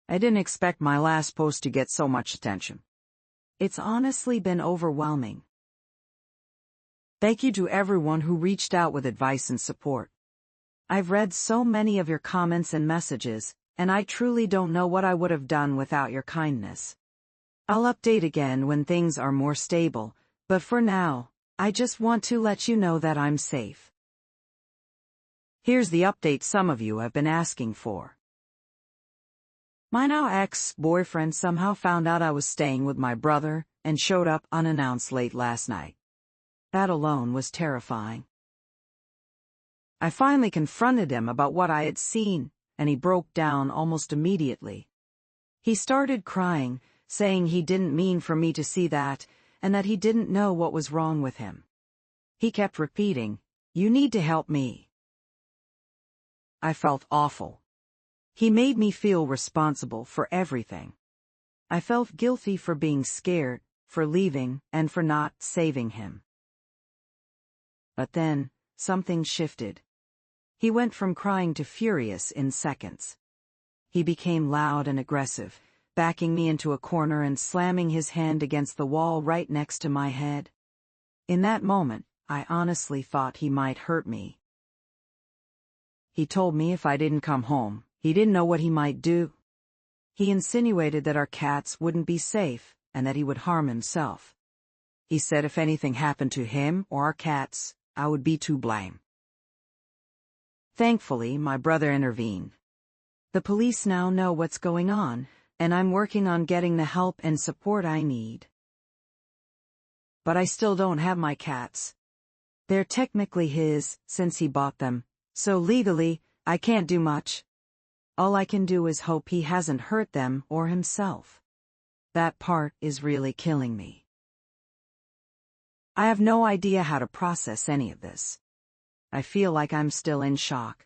I didn't expect my last post to get so much attention. It's honestly been overwhelming. Thank you to everyone who reached out with advice and support. I've read so many of your comments and messages, and I truly don't know what I would have done without your kindness. I'll update again when things are more stable, but for now, I just want to let you know that I'm safe. Here's the update some of you have been asking for. My now ex-boyfriend somehow found out I was staying with my brother and showed up unannounced late last night. That alone was terrifying. I finally confronted him about what I had seen, and he broke down almost immediately. He started crying, saying he didn't mean for me to see that, and that he didn't know what was wrong with him. He kept repeating, "You need to help me." I felt awful. He made me feel responsible for everything. I felt guilty for being scared, for leaving, and for not saving him. But then, something shifted. He went from crying to furious in seconds. He became loud and aggressive, backing me into a corner and slamming his hand against the wall right next to my head. In that moment, I honestly thought he might hurt me. He told me if I didn't come home, he didn't know what he might do. He insinuated that our cats wouldn't be safe and that he would harm himself. He said if anything happened to him or our cats, I would be to blame. Thankfully, my brother intervened. The police now know what's going on, and I'm working on getting the help and support I need. But I still don't have my cats. They're technically his, since he bought them, so legally, I can't do much. All I can do is hope he hasn't hurt them or himself. That part is really killing me. I have no idea how to process any of this. I feel like I'm still in shock.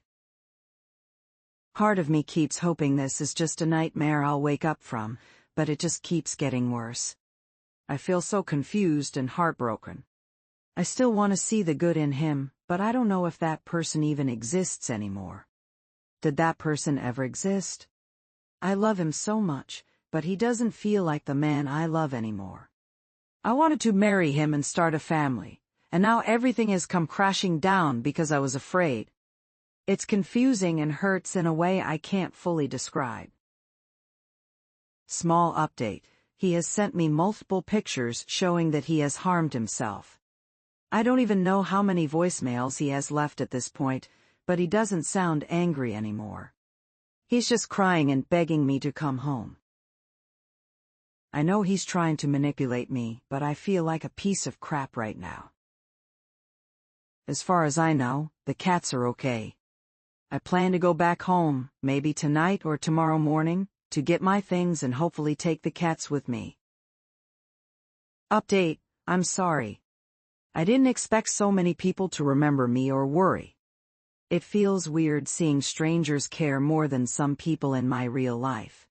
Part of me keeps hoping this is just a nightmare I'll wake up from, but it just keeps getting worse. I feel so confused and heartbroken. I still want to see the good in him, but I don't know if that person even exists anymore. Did that person ever exist? I love him so much, but he doesn't feel like the man I love anymore. I wanted to marry him and start a family, and now everything has come crashing down because I was afraid. It's confusing and hurts in a way I can't fully describe. Small update: he has sent me multiple pictures showing that he has harmed himself. I don't even know how many voicemails he has left at this point, but he doesn't sound angry anymore. He's just crying and begging me to come home. I know he's trying to manipulate me, but I feel like a piece of crap right now. As far as I know, the cats are okay. I plan to go back home, maybe tonight or tomorrow morning, to get my things and hopefully take the cats with me. Update: I'm sorry. I didn't expect so many people to remember me or worry. It feels weird seeing strangers care more than some people in my real life.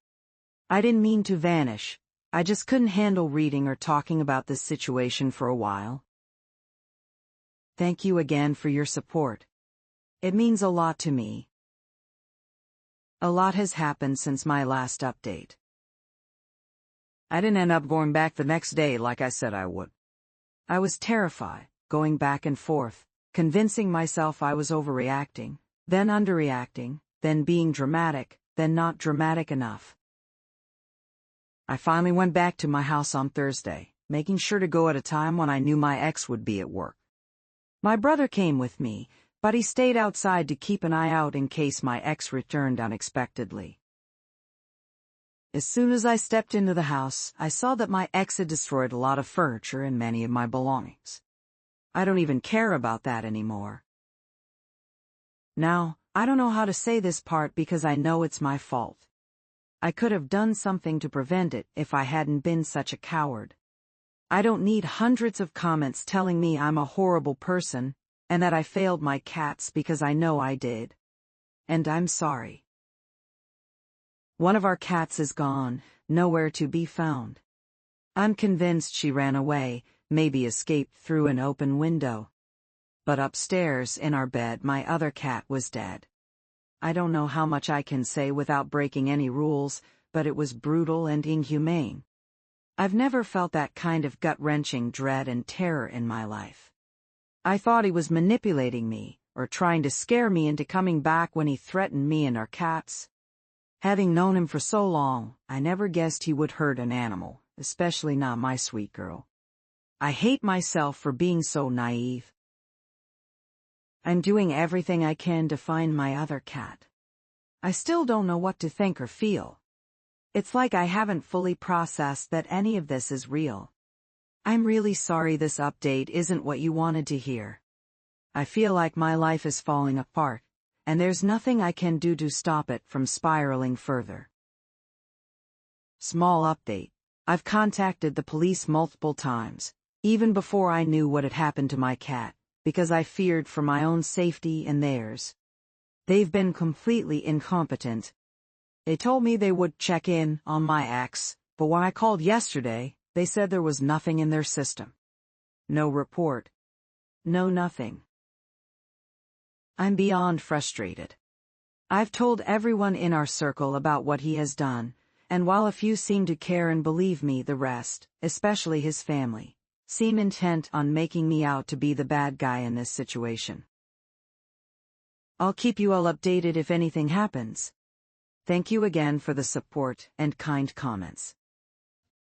I didn't mean to vanish. I just couldn't handle reading or talking about this situation for a while. Thank you again for your support. It means a lot to me. A lot has happened since my last update. I didn't end up going back the next day like I said I would. I was terrified, going back and forth, convincing myself I was overreacting, then underreacting, then being dramatic, then not dramatic enough. I finally went back to my house on Thursday, making sure to go at a time when I knew my ex would be at work. My brother came with me, but he stayed outside to keep an eye out in case my ex returned unexpectedly. As soon as I stepped into the house, I saw that my ex had destroyed a lot of furniture and many of my belongings. I don't even care about that anymore. Now, I don't know how to say this part because I know it's my fault. I could have done something to prevent it if I hadn't been such a coward. I don't need hundreds of comments telling me I'm a horrible person, and that I failed my cats because I know I did. And I'm sorry. One of our cats is gone, nowhere to be found. I'm convinced she ran away, maybe escaped through an open window. But upstairs in our bed my other cat was dead. I don't know how much I can say without breaking any rules, but it was brutal and inhumane. I've never felt that kind of gut-wrenching dread and terror in my life. I thought he was manipulating me, or trying to scare me into coming back when he threatened me and our cats. Having known him for so long, I never guessed he would hurt an animal, especially not my sweet girl. I hate myself for being so naive. I'm doing everything I can to find my other cat. I still don't know what to think or feel. It's like I haven't fully processed that any of this is real. I'm really sorry this update isn't what you wanted to hear. I feel like my life is falling apart, and there's nothing I can do to stop it from spiraling further. Small update. I've contacted the police multiple times, even before I knew what had happened to my cat, because I feared for my own safety and theirs. They've been completely incompetent. They told me they would check in on my ex, but when I called yesterday, they said there was nothing in their system. No report. No nothing. I'm beyond frustrated. I've told everyone in our circle about what he has done, and while a few seem to care and believe me, the rest, especially his family, seem intent on making me out to be the bad guy in this situation. I'll keep you all updated if anything happens. Thank you again for the support and kind comments.